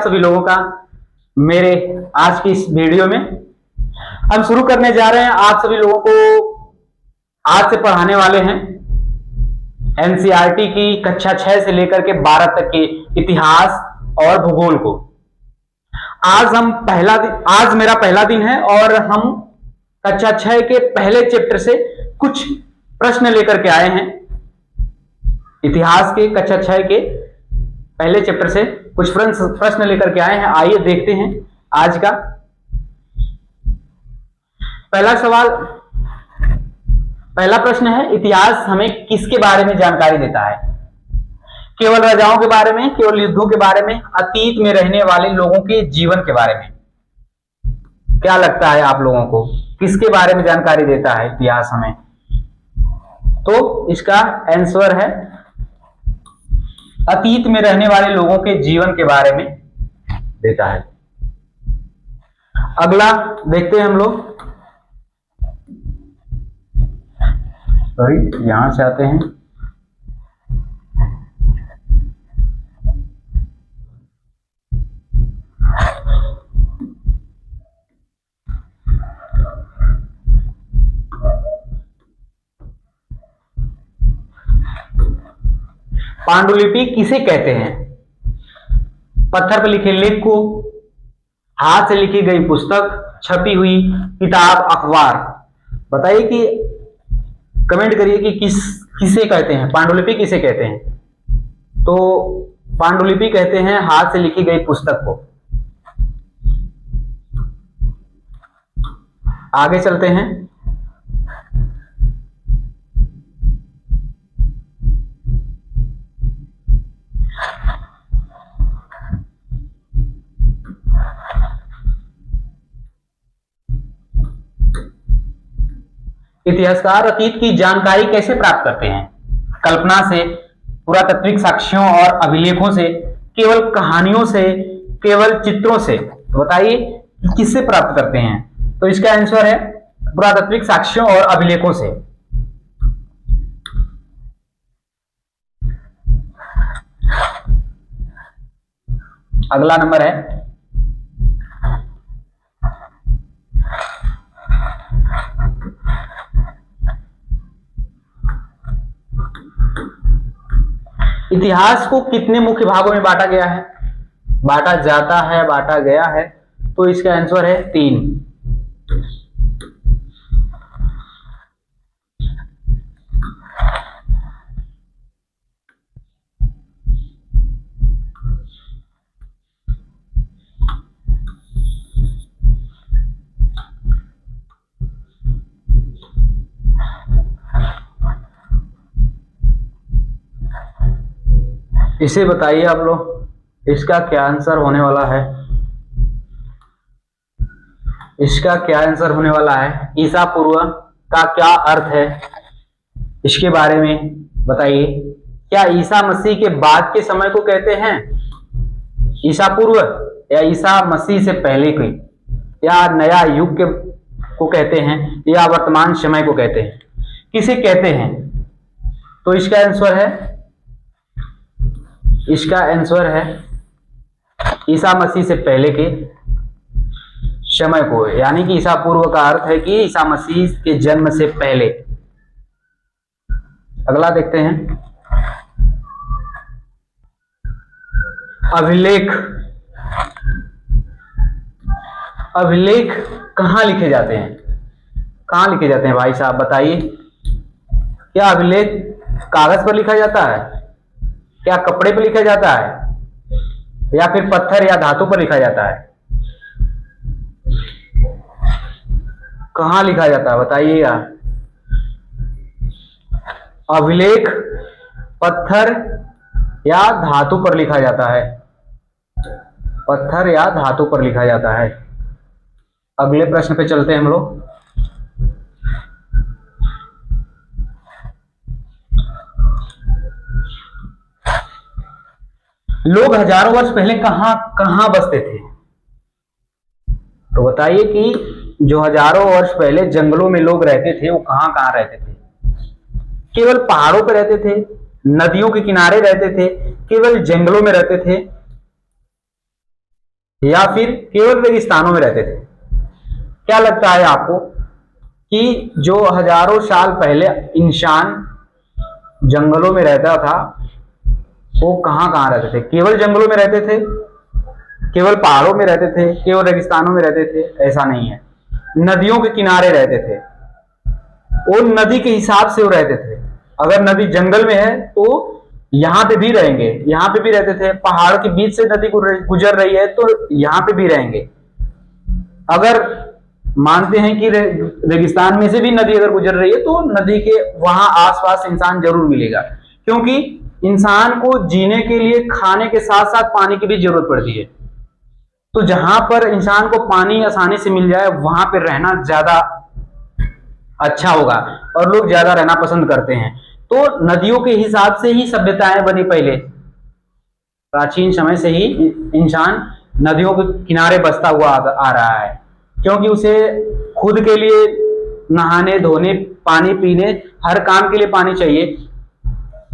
सभी लोगों का मेरे आज की इस वीडियो में। हम शुरू करने जा रहे हैं, आप सभी लोगों को आज से पढ़ाने वाले हैं एनसीईआरटी की कक्षा 6 से लेकर के 12 तक के इतिहास और भूगोल को। आज मेरा पहला दिन है और हम कक्षा 6 के पहले चैप्टर से कुछ प्रश्न लेकर के आए हैं। इतिहास के कक्षा 6 के पहले चैप्टर से कुछ प्रश्न लेकर के आए हैं। आइए देखते हैं आज का पहला प्रश्न है, इतिहास हमें किसके बारे में जानकारी देता है? केवल राजाओं के बारे में, केवल युद्धों के बारे में, अतीत में रहने वाले लोगों के जीवन के बारे में? क्या लगता है आप लोगों को, किसके बारे में जानकारी देता है इतिहास हमें? तो इसका आंसर है अतीत में रहने वाले लोगों के जीवन के बारे में देता है। अगला देखते हैं हम लोग, यहां से आते हैं। पांडुलिपि किसे कहते हैं? पत्थर पर लिखे लेख को, हाथ से लिखी गई पुस्तक, छपी हुई किताब, अखबार? बताइए कि कमेंट करिए कि किसे कहते हैं, पांडुलिपि किसे कहते हैं? तो पांडुलिपि कहते हैं हाथ से लिखी गई पुस्तक को। आगे चलते हैं। इतिहासकार अतीत की जानकारी कैसे प्राप्त करते हैं? कल्पना से, पुरातात्विक साक्ष्यों और अभिलेखों से, केवल कहानियों से, केवल चित्रों से? बताइए किससे प्राप्त करते हैं? तो इसका आंसर है पुरातात्विक साक्ष्यों और अभिलेखों से। अगला नंबर है, इतिहास को कितने मुख्य भागों में बांटा गया है? बांटा जाता है, बांटा गया है? तो इसका आंसर है 3। इसे बताइए आप लोग, इसका क्या आंसर होने वाला है? इसका क्या आंसर होने वाला है? ईसा पूर्व का क्या अर्थ है, इसके बारे में बताइए। क्या ईसा मसीह के बाद के समय को कहते हैं ईसा पूर्व, या ईसा मसीह से पहले की, या नया युग को कहते हैं, या वर्तमान समय को कहते हैं? किसे कहते हैं? तो इसका आंसर है ईसा मसीह से पहले के समय को, यानी कि ईसा पूर्व का अर्थ है कि ईसा मसीह के जन्म से पहले। अगला देखते हैं, अभिलेख। अभिलेख कहां लिखे जाते हैं? कहां लिखे जाते हैं भाई साहब, बताइए। क्या अभिलेख कागज पर लिखा जाता है, क्या कपड़े पर लिखा जाता है, या फिर पत्थर या धातु पर लिखा जाता है? कहां लिखा जाता है बताइएगा। अभिलेख पत्थर या धातु पर लिखा जाता है, पत्थर या धातु पर लिखा जाता है। अगले प्रश्न पे चलते हैं हम लोग। लोग हजारों वर्ष पहले कहां कहां बसते थे? तो बताइए कि जो हजारों वर्ष पहले जंगलों में लोग रहते थे वो कहां कहां रहते थे? केवल पहाड़ों पर रहते थे, नदियों के किनारे रहते थे, केवल जंगलों में रहते थे, या फिर केवल रेगिस्तानों में रहते थे? क्या लगता है आपको कि जो हजारों साल पहले इंसान जंगलों में रहता था वो कहां कहां रहते थे? केवल जंगलों में रहते थे, केवल पहाड़ों में रहते थे, केवल रेगिस्तानों में रहते थे? ऐसा नहीं है। नदियों के किनारे रहते थे, वो नदी के हिसाब से वो रहते थे। अगर नदी जंगल में है तो यहाँ पे भी रहेंगे, यहाँ पे भी रहते थे। पहाड़ के बीच से नदी गुजर रही है तो यहाँ पे भी रहेंगे। अगर मानते हैं कि रेगिस्तान में से भी नदी अगर गुजर रही है तो नदी के वहां आसपास इंसान जरूर मिलेगा, क्योंकि इंसान को जीने के लिए खाने के साथ साथ पानी की भी जरूरत पड़ती है। तो जहां पर इंसान को पानी आसानी से मिल जाए वहां पर रहना ज्यादा अच्छा होगा और लोग ज्यादा रहना पसंद करते हैं। तो नदियों के हिसाब से ही सभ्यताएं बनी। पहले प्राचीन समय से ही इंसान नदियों के किनारे बसता हुआ आ रहा है, क्योंकि उसे खुद के लिए नहाने धोने, पानी पीने, हर काम के लिए पानी चाहिए।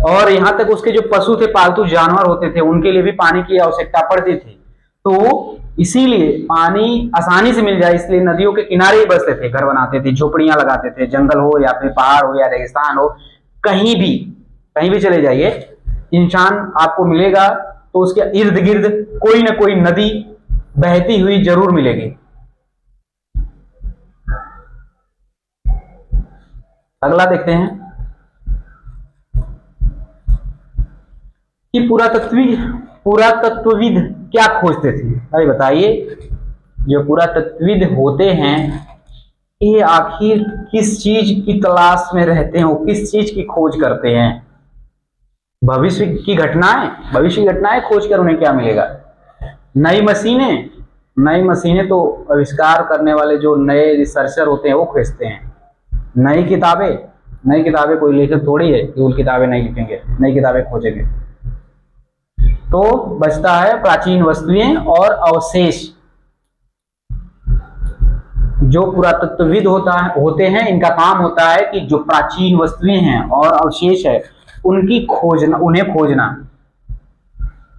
और यहाँ तक उसके जो पशु थे, पालतू जानवर होते थे, उनके लिए भी पानी की आवश्यकता पड़ती थी। तो इसीलिए पानी आसानी से मिल जाए इसलिए नदियों के किनारे ही बसते थे, घर बनाते थे, झोपड़ियां लगाते थे। जंगल हो या फिर पहाड़ हो या रेगिस्तान हो, कहीं भी चले जाइए, इंसान आपको मिलेगा तो उसके इर्द गिर्द कोई ना कोई नदी बहती हुई जरूर मिलेगी। अगला देखते हैं कि पुरातत्वविद क्या खोजते थे। भाई बताइए, जो पुरातत्वविद होते हैं ये आखिर किस चीज की तलाश में रहते हैं, वो किस चीज की खोज करते हैं? भविष्य की घटनाएं खोज कर उन्हें क्या मिलेगा? नई मशीनें तो आविष्कार करने वाले जो नए रिसर्चर होते हैं वो खोजते हैं। नई किताबें कोई लेखक थोड़ी है कि वो किताबें नहीं लिखेंगे, नई किताबें खोजेंगे। तो बचता है प्राचीन वस्तुएं और अवशेष। जो पुरातत्वविद होते हैं, इनका काम होता है कि जो प्राचीन वस्तुएं हैं और अवशेष है उन्हें खोजना।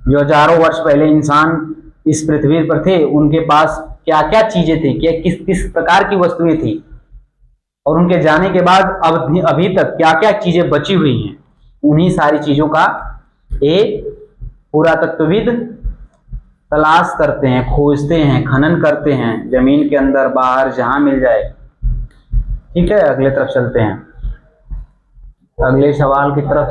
जो हजारों वर्ष पहले इंसान इस पृथ्वी पर थे, उनके पास क्या क्या चीजें थी, क्या किस किस प्रकार की वस्तुएं थी, और उनके जाने के बाद अभी तक क्या क्या चीजें बची हुई हैं, उन्हीं सारी चीजों का एक पुरातत्वविद तलाश करते हैं, खोजते हैं, खनन करते हैं, जमीन के अंदर बाहर जहां मिल जाए। ठीक है, अगले तरफ चलते हैं, अगले सवाल की तरफ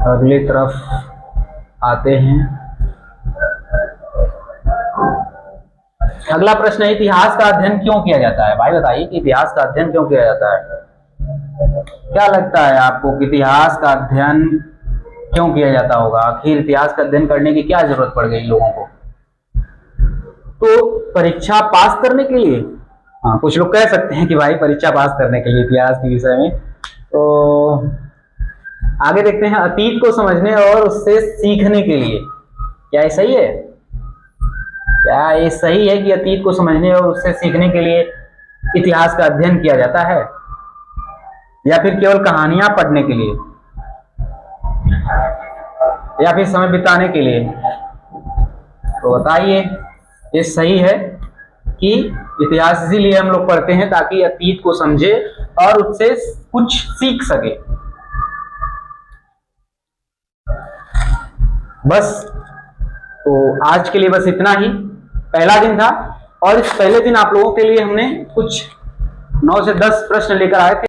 अगली तरफ आते हैं। अगला प्रश्न है, इतिहास का अध्ययन क्यों किया जाता है? भाई बताइए कि इतिहास का अध्ययन क्यों किया जाता है? क्या लगता है आपको कि इतिहास का अध्ययन क्यों किया जाता होगा? आखिर इतिहास का अध्ययन करने की क्या जरूरत पड़ गई लोगों को? तो परीक्षा पास करने के लिए? हाँ, कुछ लोग कह सकते हैं कि भाई परीक्षा पास करने के लिए इतिहास के विषय में। तो आगे देखते हैं, अतीत को समझने और उससे सीखने के लिए। क्या ये सही है? क्या ये सही है कि अतीत को समझने और उससे सीखने के लिए इतिहास का अध्ययन किया जाता है, या फिर केवल कहानियां पढ़ने के लिए, या फिर समय बिताने के लिए? तो बताइए, ये सही है कि इतिहास इसीलिए हम लोग पढ़ते हैं ताकि अतीत को समझे और उससे कुछ सीख सके। बस, तो आज के लिए बस इतना ही। पहला दिन था और इस पहले दिन आप लोगों के लिए हमने कुछ 9 से 10 प्रश्न लेकर आए थे।